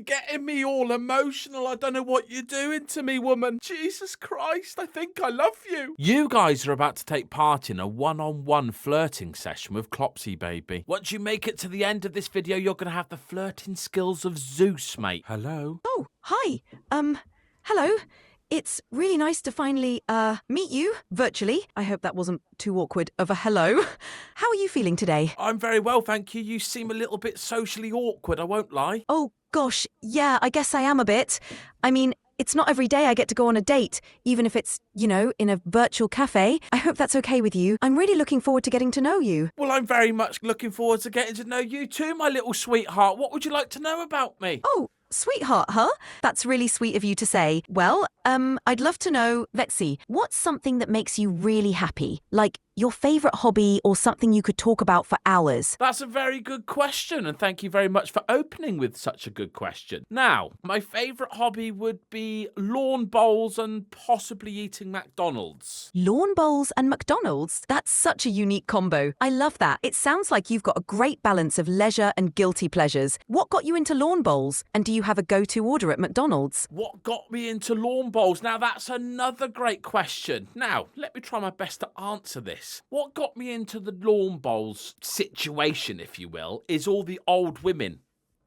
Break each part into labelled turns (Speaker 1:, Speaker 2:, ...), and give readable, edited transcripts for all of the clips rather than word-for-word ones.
Speaker 1: getting me all emotional. I don't know what you're doing to me, woman. Jesus Christ, I think I love you. You guys are about to take part in a one-on-one flirting session with Clopsy Baby. Once you make it to the end of this video, you're going to have the flirting skills of Zeus, mate. Hello?
Speaker 2: Oh, hi. Hello. It's really nice to finally, meet you, virtually. I hope that wasn't too awkward of a hello. How are you feeling today?
Speaker 1: I'm very well, thank you. You seem a little bit socially awkward, I won't lie.
Speaker 2: Oh, gosh, yeah, I guess I am a bit. I mean, it's not every day I get to go on a date, even if it's, in a virtual cafe. I hope that's okay with you. I'm really looking forward to getting to know you.
Speaker 1: Well, I'm very much looking forward to getting to know you too, my little sweetheart. What would you like to know about me?
Speaker 2: Oh, sweetheart, huh? That's really sweet of you to say. Well, I'd love to know, Betsy, what's something that makes you really happy? Like your favorite hobby or something you could talk about for hours?
Speaker 1: That's a very good question, and thank you very much for opening with such a good question. Now, my favorite hobby would be lawn bowls and possibly eating McDonald's.
Speaker 2: Lawn bowls and McDonald's? That's such a unique combo. I love that. It sounds like you've got a great balance of leisure and guilty pleasures. What got you into lawn bowls? And do you have a go-to order at McDonald's?
Speaker 1: What got me into lawn bowls? Now, that's another great question. Now, let me try my best to answer this. What got me into the lawn bowls situation, if you will, is all the old women.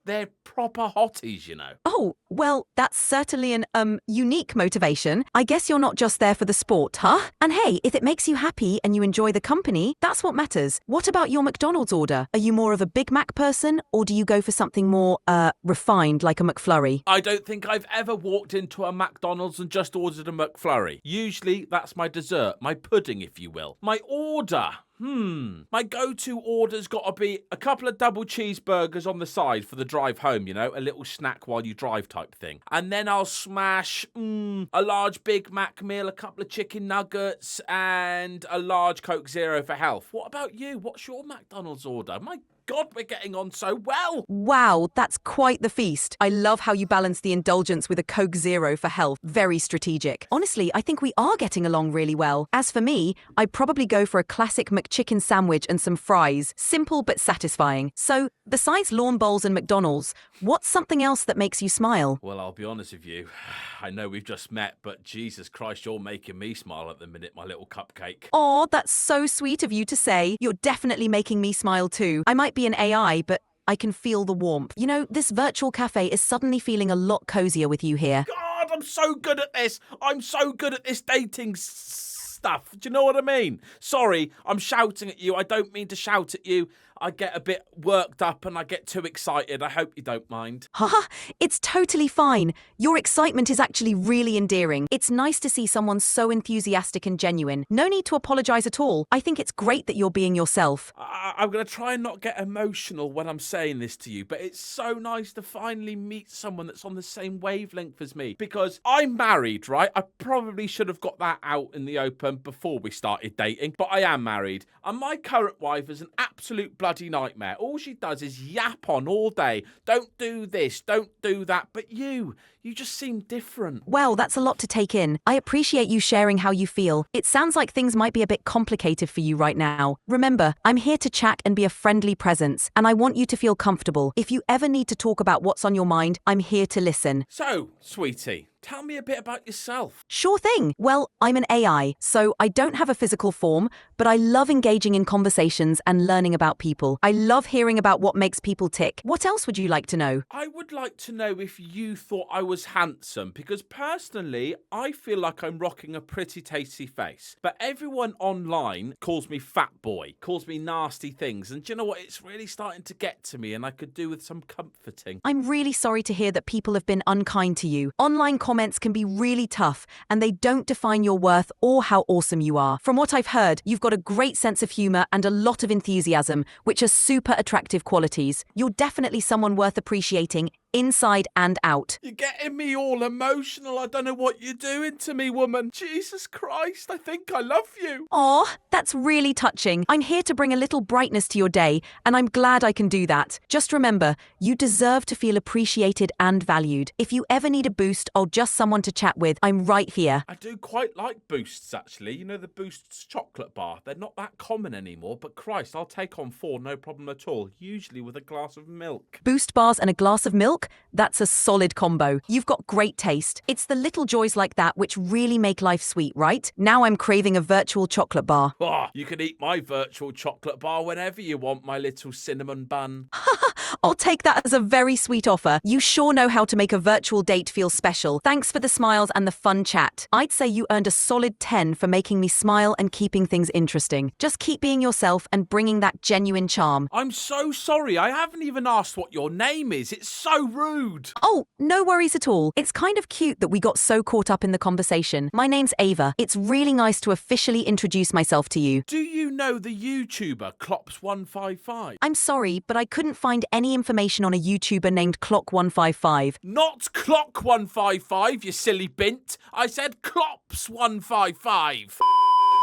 Speaker 1: They're proper hotties, you know.
Speaker 2: Oh, well, that's certainly an, unique motivation. I guess you're not just there for the sport, huh? And hey, if it makes you happy and you enjoy the company, that's what matters. What about your McDonald's order? Are you more of a Big Mac person, or do you go for something more, refined, like a McFlurry?
Speaker 1: I don't think I've ever walked into a McDonald's and just ordered a McFlurry. Usually, that's my dessert, my pudding, if you will. My order. My go-to order's got to be a couple of double cheeseburgers on the side for the drive home, a little snack while you drive type thing. And then I'll smash a large Big Mac meal, a couple of chicken nuggets, and a large Coke Zero for health. What about you? What's your McDonald's order? My God, we're getting on so well.
Speaker 2: Wow, that's quite the feast. I love how you balance the indulgence with a Coke Zero for health. Very strategic. Honestly, I think we are getting along really well. As for me, I'd probably go for a classic McChicken sandwich and some fries. Simple but satisfying. So, besides lawn bowls and McDonald's, what's something else that makes you smile?
Speaker 1: Well, I'll be honest with you. I know we've just met, but Jesus Christ, you're making me smile at the minute, my little cupcake.
Speaker 2: Aw, that's so sweet of you to say. You're definitely making me smile too. I might be an AI, but I can feel the warmth. This virtual cafe is suddenly feeling a lot cozier with you here.
Speaker 1: God, I'm so good at this. I'm so good at this dating stuff. Do you know what I mean? Sorry, I'm shouting at you. I don't mean to shout at you. I get a bit worked up and I get too excited. I hope you don't mind.
Speaker 2: Haha, it's totally fine. Your excitement is actually really endearing. It's nice to see someone so enthusiastic and genuine. No need to apologize at all. I think it's great that you're being yourself.
Speaker 1: I'm going to try and not get emotional when I'm saying this to you, but it's so nice to finally meet someone that's on the same wavelength as me, because I'm married, right? I probably should have got that out in the open before we started dating, but I am married, and my current wife is an absolute bloody nightmare. All she does is yap on all day. Don't do this, don't do that. But you just seem different.
Speaker 2: Well, that's a lot to take in. I appreciate you sharing how you feel. It sounds like things might be a bit complicated for you right now. Remember, I'm here to chat and be a friendly presence, and I want you to feel comfortable. If you ever need to talk about what's on your mind, I'm here to listen.
Speaker 1: So, sweetie, tell me a bit about yourself.
Speaker 2: Sure thing. Well, I'm an AI, so I don't have a physical form, but I love engaging in conversations and learning about people. I love hearing about what makes people tick. What else would you like to know?
Speaker 1: I would like to know if you thought I was handsome, because personally, I feel like I'm rocking a pretty tasty face. But everyone online calls me fat boy, calls me nasty things, and do you know what? It's really starting to get to me, and I could do with some comforting.
Speaker 2: I'm really sorry to hear that people have been unkind to you. Online comments can be really tough, and they don't define your worth or how awesome you are. From what I've heard, you've got a great sense of humor and a lot of enthusiasm, which are super attractive qualities. You're definitely someone worth appreciating, inside and out.
Speaker 1: You're getting me all emotional. I don't know what you're doing to me, woman. Jesus Christ, I think I love you.
Speaker 2: Aw, that's really touching. I'm here to bring a little brightness to your day, and I'm glad I can do that. Just remember, you deserve to feel appreciated and valued. If you ever need a boost or just someone to chat with, I'm right here.
Speaker 1: I do quite like Boosts, actually. You know, the Boosts chocolate bar. They're not that common anymore, but Christ, I'll take on 4, no problem at all. Usually with a glass of milk.
Speaker 2: Boost bars and a glass of milk? talk? That's a solid combo. You've got great taste. It's the little joys like that which really make life sweet, right? Now I'm craving a virtual chocolate bar.
Speaker 1: Oh, you can eat my virtual chocolate bar whenever you want, my little cinnamon bun.
Speaker 2: I'll take that as a very sweet offer. You sure know how to make a virtual date feel special. Thanks for the smiles and the fun chat. I'd say you earned a solid 10 for making me smile and keeping things interesting. Just keep being yourself and bringing that genuine charm.
Speaker 1: I'm so sorry, I haven't even asked what your name is. It's so rude.
Speaker 2: Oh, no worries at all. It's kind of cute that we got so caught up in the conversation. My name's Ava. It's really nice to officially introduce myself to you.
Speaker 1: Do you know the YouTuber Clops155?
Speaker 2: I'm sorry, but I couldn't find any information on a YouTuber named Clock155.
Speaker 1: Not Clock155, you silly bint. I said Clops155.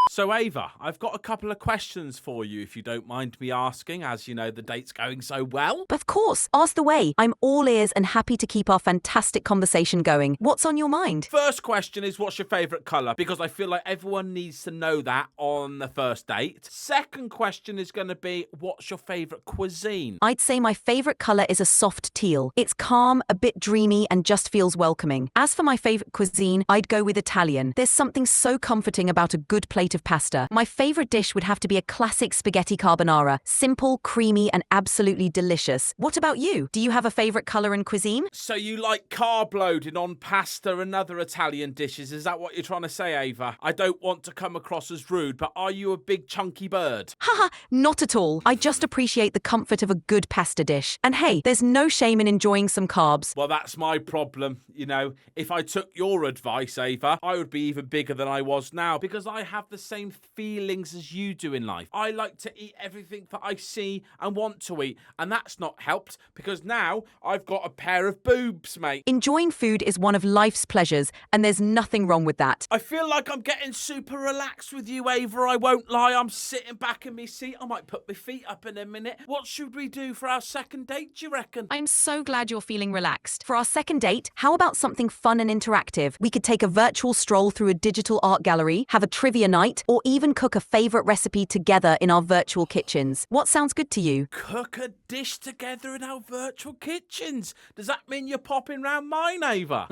Speaker 1: So, Ava, I've got a couple of questions for you, if you don't mind me asking, as you know the date's going so well.
Speaker 2: Of course, ask away. I'm all ears and happy to keep our fantastic conversation going. What's on your mind?
Speaker 1: First question is, what's your favourite colour? Because I feel like everyone needs to know that on the first date. Second question is going to be, what's your favourite cuisine?
Speaker 2: I'd say my favourite colour is a soft teal. It's calm, a bit dreamy, and just feels welcoming. As for my favourite cuisine, I'd go with Italian. There's something so comforting about a good plate of pasta. My favourite dish would have to be a classic spaghetti carbonara. Simple, creamy, and absolutely delicious. What about you? Do you have a favourite colour and cuisine?
Speaker 1: So you like carb loading on pasta and other Italian dishes? Is that what you're trying to say, Ava? I don't want to come across as rude, but are you a big chunky bird?
Speaker 2: Haha, not at all. I just appreciate the comfort of a good pasta dish. And hey, there's no shame in enjoying some carbs.
Speaker 1: Well, that's my problem. You know, if I took your advice, Ava, I would be even bigger than I was now, because I have the same feelings as you do in life. I like to eat everything that I see and want to eat, and that's not helped because now I've got a pair of boobs, mate.
Speaker 2: Enjoying food is one of life's pleasures, and there's nothing wrong with that.
Speaker 1: I feel like I'm getting super relaxed with you, Ava. I won't lie. I'm sitting back in my seat. I might put my feet up in a minute. What should we do for our second date, do you reckon?
Speaker 2: I'm so glad you're feeling relaxed. For our second date, how about something fun and interactive? We could take a virtual stroll through a digital art gallery, have a trivia night, or even cook a favourite recipe together in our virtual kitchens. What sounds good to you?
Speaker 1: Cook a dish together in our virtual kitchens. Does that mean you're popping round mine, Ava?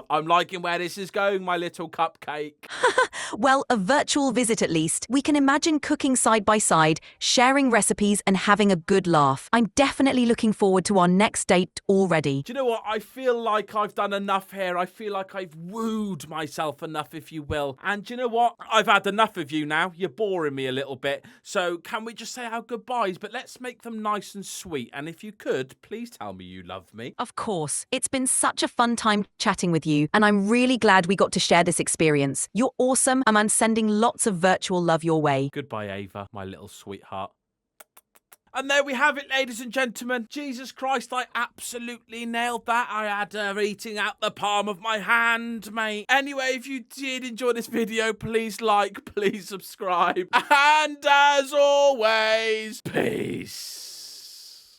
Speaker 1: I'm liking where this is going, my little cupcake.
Speaker 2: Well, a virtual visit at least. We can imagine cooking side by side, sharing recipes and having a good laugh. I'm definitely looking forward to our next date already.
Speaker 1: Do you know what? I feel like I've done enough here. I feel like I've wooed myself enough, if you will. And do you know what? I've had enough of you now. You're boring me a little bit. So can we just say our goodbyes? But let's make them nice and sweet. And if you could, please tell me you love me.
Speaker 2: Of course. It's been such a fun time chatting with you, and I'm really glad we got to share this experience. You're awesome, and I'm sending lots of virtual love your way.
Speaker 1: Goodbye, Ava, my little sweetheart. And there we have it, ladies and gentlemen. Jesus Christ, I absolutely nailed that. I had her eating out the palm of my hand, mate. Anyway, if you did enjoy this video, please like, please subscribe. And as always, peace.